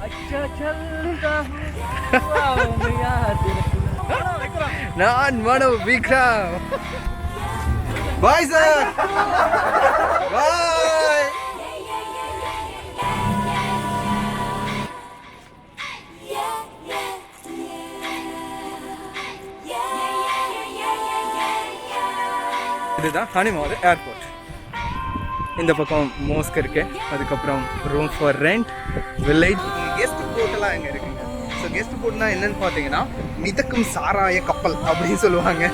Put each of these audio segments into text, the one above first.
अच्छा चलता हूँ நான் மனோ விக்ரம். Bye sir. பாய். இதுதான் ஹனிமோது ஏர்போர்ட். இந்த பக்கம் மோஸ்க் இருக்கு, அதுக்கப்புறம் room for rent, village, guest போர்ட்டெல்லாம் இங்கே இருக்குங்க. ஸோ கெஸ்ட் போர்ட்னா என்னன்னு பார்த்தீங்கன்னா மிதக்கும் சாராய கப்பல் அப்படின்னு சொல்லுவாங்க.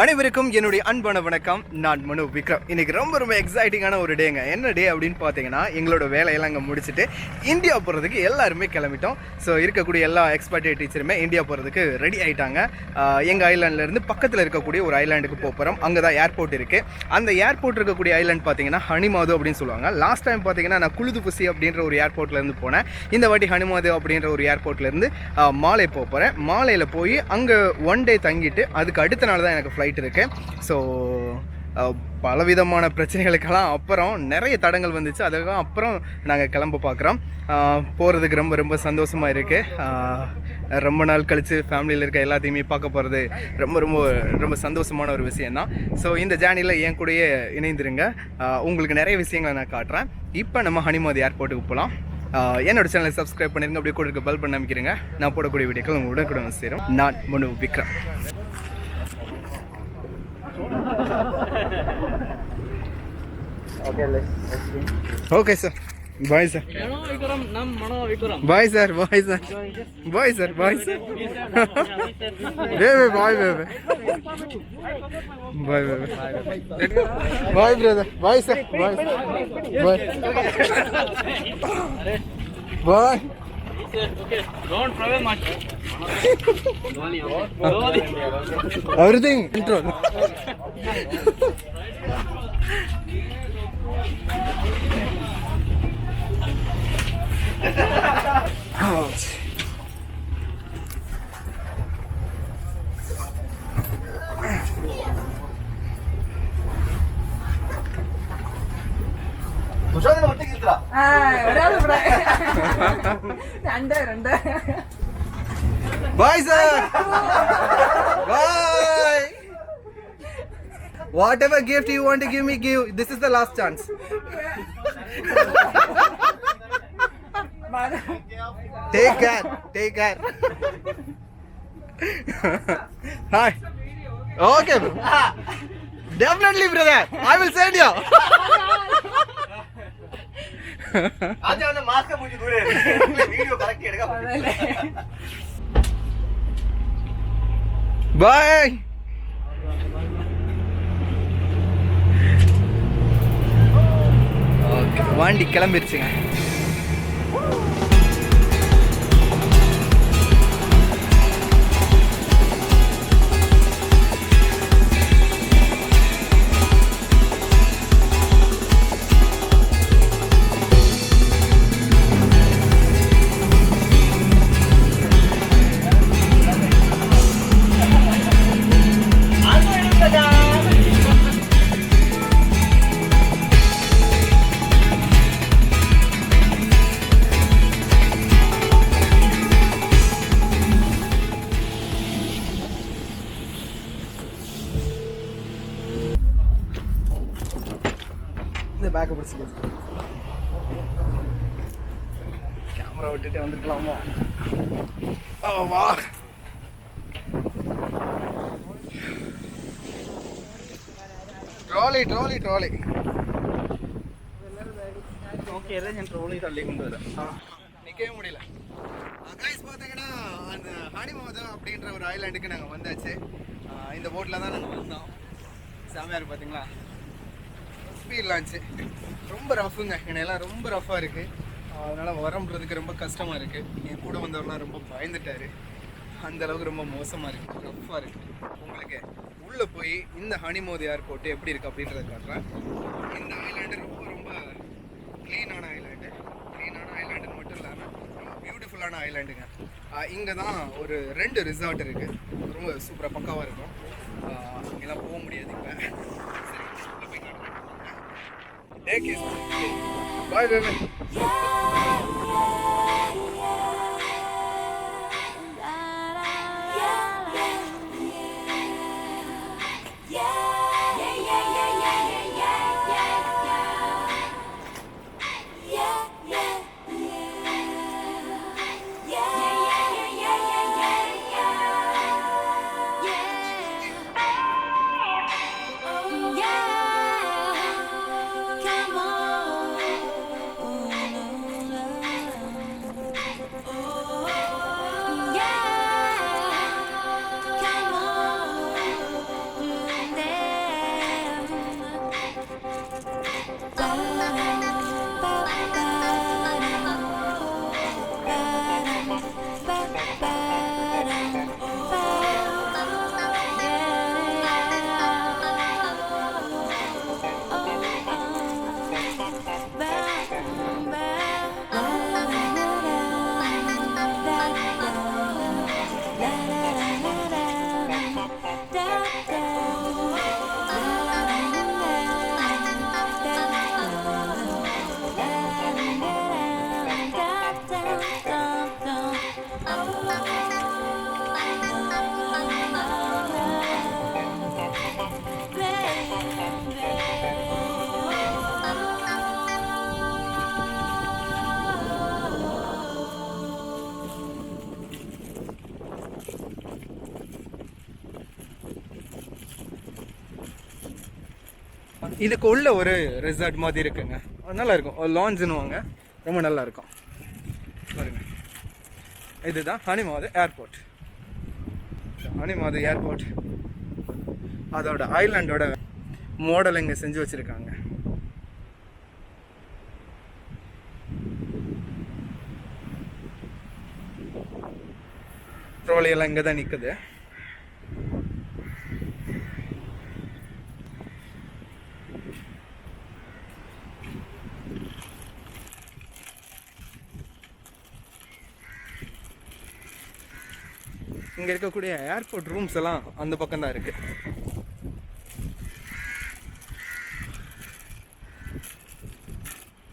அனைவருக்கும் என்னுடைய அன்பான வணக்கம். நான் மனோ விக்ரம். இன்னைக்கு ரொம்ப எக்ஸைட்டிங்கான ஒரு டேங்க. என்ன டே அப்படின்னு பார்த்தீங்கன்னா, எங்களோட வேலையெல்லாம் இங்கே முடிச்சுட்டு இந்தியா போகிறதுக்கு எல்லாருமே கிளம்பிட்டோம். ஸோ இருக்கக்கூடிய எல்லா எக்ஸ்பர்ட் டீச்சருமே இந்தியா போகிறதுக்கு ரெடி ஆகிட்டாங்க. எங்கள் ஐலாண்ட்லேருந்து பக்கத்தில் இருக்கக்கூடிய ஒரு ஐலாண்டுக்கு போகிறோம். அங்கே தான் ஏர்போர்ட் இருக்குது. அந்த ஏர்போர்ட் இருக்கக்கூடிய ஐலாண்ட் பார்த்தீங்கன்னா ஹனிமாது அப்படின்னு சொல்லுவாங்க. லாஸ்ட் டைம் பார்த்தீங்கன்னா நான் குளுதுபுசி அப்படின்ற ஒரு ஏர்போர்ட்லேருந்து போனேன். இந்த வாட்டி ஹனிமாது அப்படின்ற ஒரு ஏர்போர்ட்லேருந்து மாலே போகிறேன். மாலையில் போய் அங்கே ஒன் டே தங்கிட்டு அதுக்கு அடுத்த நாள் தான் எனக்கு ஃப்ளைட் இருக்குது. ஸோ பலவிதமான பிரச்சனைகளுக்கெல்லாம் அப்புறம் நிறைய தடங்கள் வந்துச்சு. அதுக்கெல்லாம் அப்புறம் நாங்கள் கிளம்ப பார்க்குறோம். போகிறதுக்கு ரொம்ப சந்தோஷமாக இருக்குது. ரொம்ப நாள் கழித்து ஃபேமிலியில் இருக்க எல்லாத்தையுமே பார்க்க போகிறது ரொம்ப சந்தோஷமான ஒரு விஷயந்தான். ஸோ இந்த ஜேர்னியில் என் கூடயே இணைந்துருங்க. உங்களுக்கு நிறைய விஷயங்களை நான் காட்டுறேன். இப்போ நம்ம ஹனிமாது ஏர்போர்ட்டுக்கு போகலாம். என்னோட சேனலை சப்ஸ்கிரைப் பண்ணிருங்க. அப்படியே கூட இருக்க பெல் பண்ண அமைக்கிறேங்க. நான் போடக்கூடிய வீடியோக்கள் உங்கள் உடனுக்குடன் சேரும். நான் மனோ Vikram. Okay sir. Bye sir. Mano Vikram, nam Mano Vikram. Bye sir. Bye sir. Bye sir. Bye sir. Baby, bye baby. Bye baby. Bye brother. Bye sir. Bye. Bye. Bye. Okay, don't travel much. Everything control. Bye sir. Bye. Whatever gift you want to give me, give. This is the last chance. Take care. Take care. Hi. Okay. Definitely, brother. I will send you. आज हमने mask का मुझे दूर है. Video correct किया रहेगा. Bye. Okay. வண்டி கிளம்பிருச்சுங்க. பேக்கை பிடிச்சிக்க. கேமரா விட்டுட்டு வந்துருக்கலாமா? வா. Trolley trolley trolley. ஓகே, எல்லாம் என் ட்ராலி தள்ளி கொண்டு வரேன். நிற்கவே முடியல. கைஸ் பார்த்தீங்கன்னா அந்த ஹனிமோதம் அப்படின்ற ஒரு ஐலாண்டுக்கு நாங்கள் வந்தாச்சு. இந்த போட்டில் தான் நாங்கள் வந்தோம். செமையாக இருக்குது பார்த்தீங்களா. ஸ்பீட் லான்ச்சு ரொம்ப ரஃப்புங்க, என்னெல்லாம் ரொம்ப ரஃப்பாக இருக்குது. அதனால் வரம்புறதுக்கு ரொம்ப கஷ்டமாக இருக்குது. என் கூட வந்தவரெலாம் ரொம்ப பயந்துட்டார். அந்தளவுக்கு ரொம்ப மோசமாக இருக்குது, ரஃப்பாக இருக்குது. உங்களுக்கு உள்ளே போய் இந்த ஹனிமோத் ஏர்போர்ட் எப்படி இருக்குது அப்படின்றத காட்டுறேன். இந்த ஐலாண்டு ரொம்ப ரொம்ப க்ளீனான ஐலாண்டு. க்ளீனான ஐலாண்டுன்னு மட்டும் இல்லாமல் ரொம்ப பியூட்டிஃபுல்லான ஐலாண்டுங்க. இங்கே தான் ஒரு 2 ரிசார்ட் இருக்குது. ரொம்ப சூப்பராக பக்காவாக இருக்கும். இங்கெல்லாம் போக முடியாது இப்போ. சரி, உள்ளே போய் காட்டுறேன். பாய் பாய். இதுக்கு உள்ள ஒரு ரிசார்ட் மாதிரி இருக்குங்க, நல்லா இருக்கும். லான்ஜ்னுவாங்க, ரொம்ப நல்லா இருக்கும் பாருங்க. இதுதான் ஹனிமோத் ஏர்போர்ட். ஹனிமோத் ஏர்போர்ட் அதோட ஐலாண்டோட மாடல் இங்கே செஞ்சு வச்சுருக்காங்க. ட்ரோலியெல்லாம் இங்கே தான் நிற்குது. இங்கே இருக்கக்கூடிய ஏர்போர்ட் ரூம்ஸ் எல்லாம் அந்த பக்கம் தான் இருக்கு.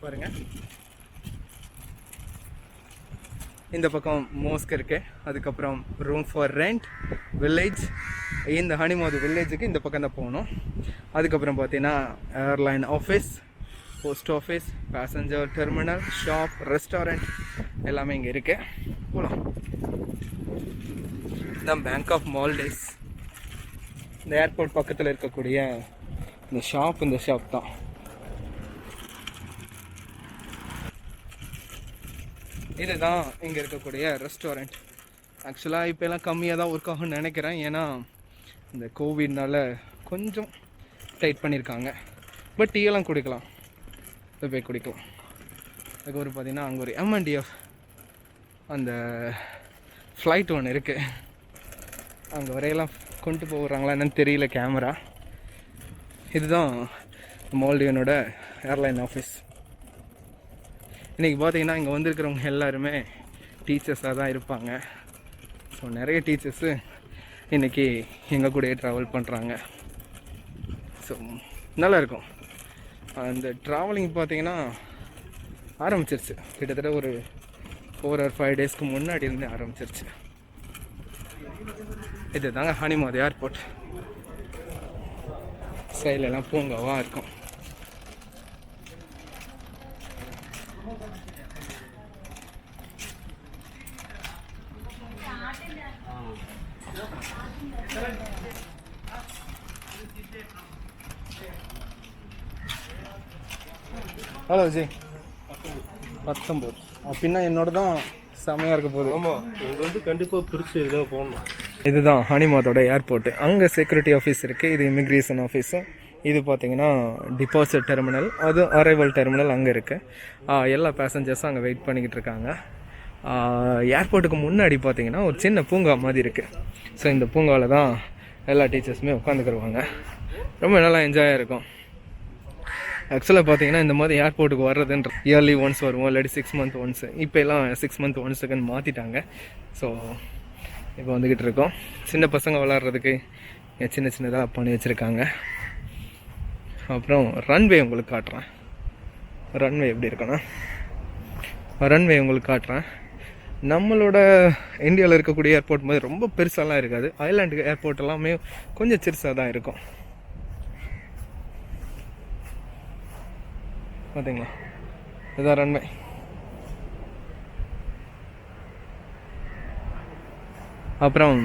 பாருங்க, இந்த பக்கம் மோஸ்க் இருக்கு. அதுக்கப்புறம் ரூம் ஃபார் ரெண்ட், வில்லேஜ். இந்த ஹனிமோத் வில்லேஜுக்கு இந்த பக்கம் தான் போகணும். அதுக்கப்புறம் பார்த்தீங்கன்னா airline office, post office, passenger terminal, shop, restaurant எல்லாமே இங்கே இருக்கு. போகலாம். தான் பேங்க் ஆஃப் மால்டீவ்ஸ். இந்த ஏர்போர்ட் பக்கத்தில் இருக்கக்கூடிய இந்த ஷாப் தான். இதுதான் இங்கே இருக்கக்கூடிய ரெஸ்டாரண்ட். ஆக்சுவலாக இப்போ எல்லாம் கம்மியாக தான் ஒர்க் ஆகும்னு நினைக்கிறேன். ஏன்னா இந்த கோவிட்னால கொஞ்சம் டைட் பண்ணியிருக்காங்க. பட் டீயெல்லாம் குடிக்கலாம், போய் குடிக்கலாம். அதுக்கப்புறம் பார்த்தீங்கன்னா அங்கே ஒரு MNDF அந்த ஃப்ளைட் ஒன்று இருக்குது. அங்கே வரையெல்லாம் கொண்டு போகிறாங்களா என்னன்னு தெரியல கேமரா. இதுதான் மால்டிவனோட ஏர்லைன் ஆஃபீஸ். இன்றைக்கி பார்த்தீங்கன்னா இங்கே வந்திருக்கிறவங்க எல்லாருமே டீச்சர்ஸாக தான் இருப்பாங்க. ஸோ நிறைய டீச்சர்ஸு இன்றைக்கி எங்கள் கூடயே ட்ராவல் பண்ணுறாங்க. ஸோ நல்லாயிருக்கும். அந்த ட்ராவலிங் பார்த்தீங்கன்னா ஆரம்பிச்சிருச்சு கிட்டத்தட்ட ஒரு 4 or 5 டேஸ்க்கு முன்னாடி இருந்து ஆரம்பிச்சிருச்சு. இது தாங்க ஹனிமோத் ஏர்போர்ட். சைட்லெல்லாம் பூங்காவாக இருக்கும். ஹலோ ஜி, 19 அப்படின்னா என்னோட தான் செமையாக இருக்க போகுது. ஆமாம், இது வந்து கண்டிப்பாக பிரித்து இதில் போகணும். இதுதான் ஹனிமாதோட ஏர்போர்ட்டு. அங்கே செக்யூரிட்டி ஆஃபீஸ் இருக்குது, இது இமிக்ரேஷன் ஆஃபீஸும். இது பார்த்தீங்கன்னா டிபாசிட் டெர்மினல், அது அரைவல் டெர்மினல் அங்கே இருக்குது. எல்லா பேசஞ்சர்ஸும் அங்கே வெயிட் பண்ணிக்கிட்டு இருக்காங்க. ஏர்போர்ட்டுக்கு முன்னாடி பார்த்தீங்கன்னா ஒரு சின்ன பூங்கா மாதிரி இருக்குது. ஸோ இந்த பூங்காவில் தான் எல்லா டீச்சர்ஸுமே உட்காந்துக்கிடுவாங்க. ரொம்ப நல்லா என்ஜாயாக இருக்கும். ஆக்சுவலாக பார்த்தீங்கன்னா இந்த மாதிரி ஏர்போர்ட்டுக்கு வர்றதுன்ற இயர்லி ஒன்ஸ் வருவோம், இல்லாட்டி 6 month ஒன்ஸு. இப்போ எல்லாம் 6 month ஒன்ஸுக்குன்னு மாற்றிட்டாங்க. ஸோ இப்போ வந்துக்கிட்டு இருக்கோம். சின்ன பசங்க விளாட்றதுக்கு சின்ன சின்னதாக பண்ணி வச்சுருக்காங்க. அப்புறம் ரன்வே உங்களுக்கு காட்டுறேன். ரன்வே எப்படி இருக்குன்னா, ரன்வே உங்களுக்கு காட்டுறேன். நம்மளோட இந்தியாவில் இருக்கக்கூடிய ஏர்போர்ட் மாதிரி ரொம்ப பெருசாலாம் இருக்காது. ஐலாண்டு ஏர்போர்ட் எல்லாமே கொஞ்சம் சிறுசாக தான் இருக்கும். பார்த்தீங்களா, இதுதான் ரன்வே. அப்புறம்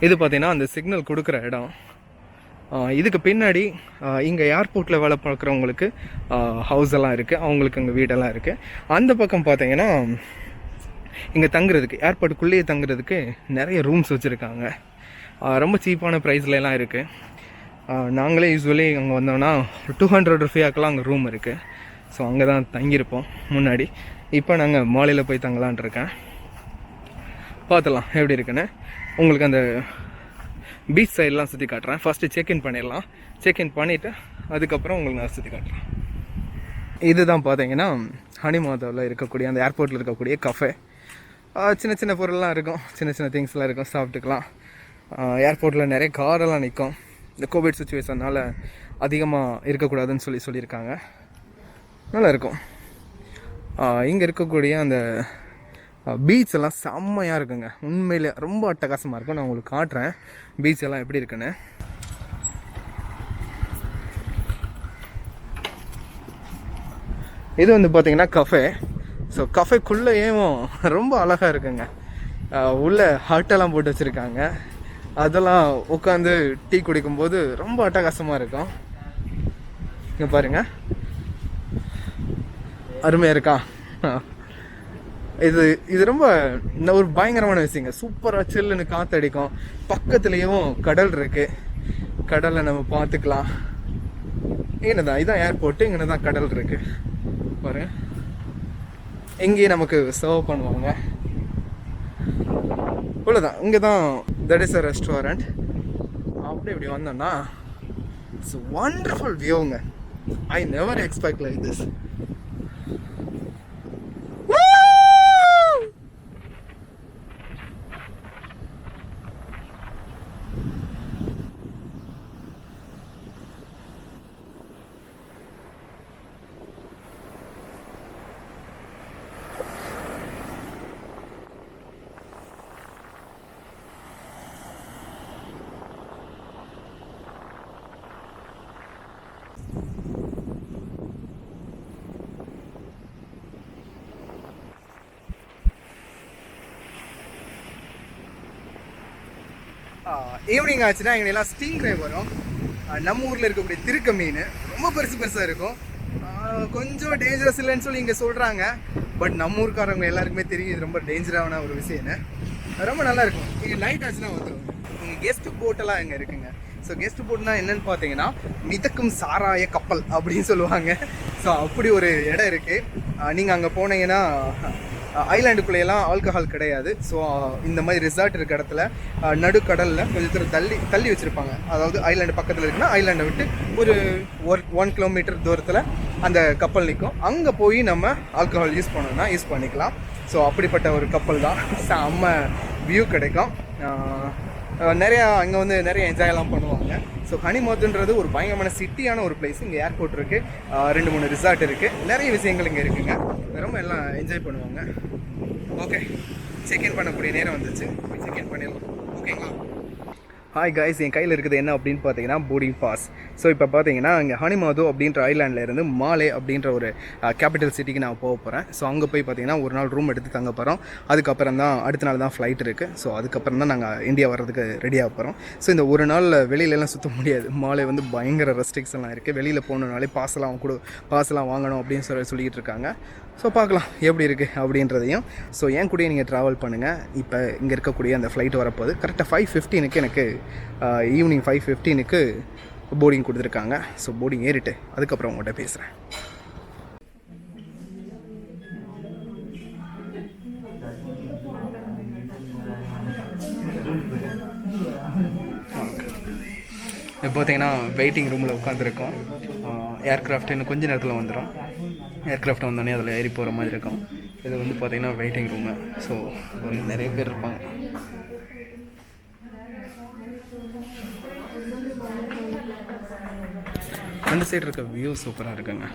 இது பார்த்தீங்கன்னா அந்த சிக்னல் கொடுக்குற இடம். இதுக்கு பின்னாடி இங்கே ஏர்போர்ட்டில் வேலை பார்க்குறவங்களுக்கு ஹவுஸ் எல்லாம் இருக்குது, அவங்களுக்கு இங்கே வீடெல்லாம் இருக்குது. அந்த பக்கம் பார்த்தீங்கன்னா இங்கே தங்குறதுக்கு, ஏர்போர்ட்டுக்குள்ளேயே தங்குறதுக்கு நிறைய ரூம்ஸ் வச்சுருக்காங்க. ரொம்ப சீப்பான ப்ரைஸ்லாம் இருக்குது. நாங்களே யூஸ்வலி அங்கே வந்தோம்னா 200 ரூபாய்க்கெல்லாம் அங்கே ரூம் இருக்குது. ஸோ அங்கே தான் தங்கியிருப்போம் முன்னாடி. இப்போ நாங்கள் மாலையில் போய் தங்கலான் இருக்கேன். பார்த்துலாம் எப்படி இருக்குன்னு. உங்களுக்கு அந்த பீச் சைடெலாம் சுற்றி காட்டுறேன். ஃபஸ்ட்டு செக்இன் பண்ணிடலாம். செக்இன் பண்ணிவிட்டு அதுக்கப்புறம் உங்களுக்கு நான் சுற்றி காட்டுறேன். இதுதான் பார்த்தீங்கன்னா ஹனிமாதாவில் இருக்கக்கூடிய அந்த ஏர்போர்ட்டில் இருக்கக்கூடிய கஃபே. சின்ன சின்ன பொருள்லாம் இருக்கும், சின்ன சின்ன திங்ஸ்லாம் இருக்கும், சாப்பிட்டுக்கலாம். ஏர்போர்ட்டில் நிறைய காரெல்லாம் நிற்கும். இந்த கோவிட் சுச்சுவேஷனால் அதிகமாக இருக்கக்கூடாதுன்னு சொல்லியிருக்காங்க. நல்லா இருக்கும். இங்கே இருக்கக்கூடிய அந்த பீச் எல்லாம் செம்மையாக இருக்குங்க. உண்மையிலே ரொம்ப அட்டகாசமாக இருக்கும். நான் உங்களுக்கு காட்டுறேன் பீச் எல்லாம் எப்படி இருக்குன்னு. இது வந்து பார்த்தீங்கன்னா கஃபே. ஸோ கஃபேக்குள்ளேயும் ரொம்ப அழகாக இருக்குங்க. உள்ள ஹட்டெல்லாம் போட்டு வச்சுருக்காங்க. அதெல்லாம் உட்காந்து டீ குடிக்கும்போது ரொம்ப அட்டகாசமாக இருக்கும். இங்கே பாருங்கள், அருமையாக இருக்கா? இது ரொம்ப ஒரு பயங்கரமான விஷயங்க. சூப்பராக சில்லுன்னு காற்றடிக்கும். பக்கத்துலேயும் கடல் இருக்குது, கடலை நம்ம பார்த்துக்கலாம். இங்கே தான் இதான் ஏர்போர்ட்டு, இங்கே தான் கடல் இருக்குது பாருங்க. இங்கேயே நமக்கு சர்வ் பண்ணுவாங்க. இவ்வளோதான். இங்கே தான் தட் இஸ் அ ரெஸ்டாரண்ட். அப்படி இப்படி வந்தோம்னா இட்ஸ் வண்டர்ஃபுல் வியூங்க. I never expect like this. Evening ஆச்சுன்னா எங்கெல்லாம் ஸ்டீங் ட்ரை வரும். நம்ம ஊரில் இருக்கக்கூடிய திருக்க மீன் ரொம்ப பெருசாக இருக்கும். கொஞ்சம் டேஞ்சரஸ் இல்லைன்னு சொல்லி இங்கே சொல்கிறாங்க. பட் நம்ம ஊருக்காரவங்க எல்லாருக்குமே தெரியும் இது ரொம்ப டேஞ்சரான ஒரு விஷயம்னு. ரொம்ப நல்லா இருக்கும். இங்கே நைட் ஆச்சுன்னா வந்துடும். இங்கே கெஸ்ட் போட்டெல்லாம் இங்கே இருக்குங்க. ஸோ கெஸ்ட் போட்னா என்னென்னு பார்த்தீங்கன்னா மிதக்கும் சாராய கப்பல் அப்படின்னு சொல்லுவாங்க. ஸோ அப்படி ஒரு இடம் இருக்குது. நீங்கள் அங்கே போனீங்கன்னா ஐலாண்டுக்குள்ளேயெல்லாம் ஆல்கஹால் கிடையாது. ஸோ இந்த மாதிரி ரிசார்ட் இருக்க இடத்துல நடுக்கடலில் கொஞ்சம் தூரம் தள்ளி வச்சுருப்பாங்க. அதாவது ஐலாண்டு பக்கத்தில் இருக்குன்னா ஐலாண்டை விட்டு ஒரு 1 கிலோமீட்டர் தூரத்தில் அந்த கப்பல் நிற்கும். அங்கே போய் நம்ம ஆல்கஹால் யூஸ் பண்ணோம்னா யூஸ் பண்ணிக்கலாம். ஸோ அப்படிப்பட்ட ஒரு கப்பல் தான். செம்ம வியூ கிடைக்கும். நிறையா இங்கே வந்து நிறைய என்ஜாயெல்லாம் பண்ணுவாங்க. ஸோ ஹனிமாத்ன்றது ஒரு பயங்கரமான சிட்டியான ஒரு பிளேஸ். இங்கே ஏர்போர்ட் இருக்குது, 2-3 ரிசார்ட் இருக்குது, நிறைய விஷயங்கள் இங்கே இருக்குங்க. ரொம்ப எல்லாம் என்ஜாய் பண்ணுவாங்க. ஓகே, செக்இன் பண்ணக்கூடிய நேரம் வந்துச்சு. செக்இன் பண்ணிடலாம். ஓகேங்களா? ஹாய் கைஸ், என் கையில் இருக்குது என்ன அப்படின்னு பார்த்தீங்கன்னா போர்டிங் பாஸ். ஸோ இப்போ பார்த்தீங்கன்னா இங்கே ஹனிமாதோ அப்படின்ற ஐலாண்டில் இருந்து மாலே அப்படின்ற ஒரு கேபிட்டல் சிட்டிக்கு நான் போக போகிறேன். ஸோ அங்கே போய் பார்த்தீங்கன்னா ஒரு நாள் ரூம் எடுத்து தங்க போகிறோம். அதுக்கப்புறம் தான் அடுத்த நாள் தான் ஃப்ளைட் இருக்குது. ஸோ அதுக்கப்புறம் தான் நாங்கள் இந்தியா வர்றதுக்கு ரெடியாக போகிறோம். ஸோ இந்த ஒரு நாள் வெளியிலலாம் சுற்ற முடியாது. மாலே வந்து பயங்கர ரெஸ்ட்ரிக்ஷன்லாம் இருக்குது. வெளியில் போகணுன்னாலே பாஸ்லாம் வாங்கணும் அப்படின்னு சொல்லிக்கிட்டு இருக்காங்க. ஸோ பார்க்கலாம் எப்படி இருக்குது அப்படின்றதையும். ஸோ என் கூடயே நீங்கள் ட்ராவல் பண்ணுங்கள். இப்போ இங்கே இருக்கக்கூடிய அந்த ஃப்ளைட் வரப்போகுது. கரெக்டாக 5:15 எனக்கு ஈவினிங் 5:15 போர்டிங் கொடுத்துருக்காங்க. ஸோ போர்டிங் ஏறிட்டு அதுக்கப்புறம் உங்கள்கிட்ட பேசுகிறேன். இப்போ பார்த்தீங்கன்னா வெயிட்டிங் ரூமில் உட்காந்துருக்கோம். ஏர்க்ராஃப்ட் இன்னும் கொஞ்சம் நேரத்தில் வந்துடும். ஏர்க்ராஃப்ட் வந்தோடனே அதில் ஏறி போகிற மாதிரி இருக்கும். இது வந்து பார்த்திங்கன்னா வெயிட்டிங் ரூமு. ஸோ நிறைய பேர் இருப்பாங்க. அந்த சைடு இருக்க வியூ சூப்பராக இருக்குங்க.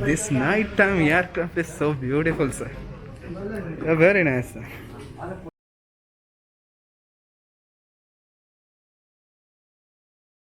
This nighttime aircraft is so beautiful, sir. Very nice, sir.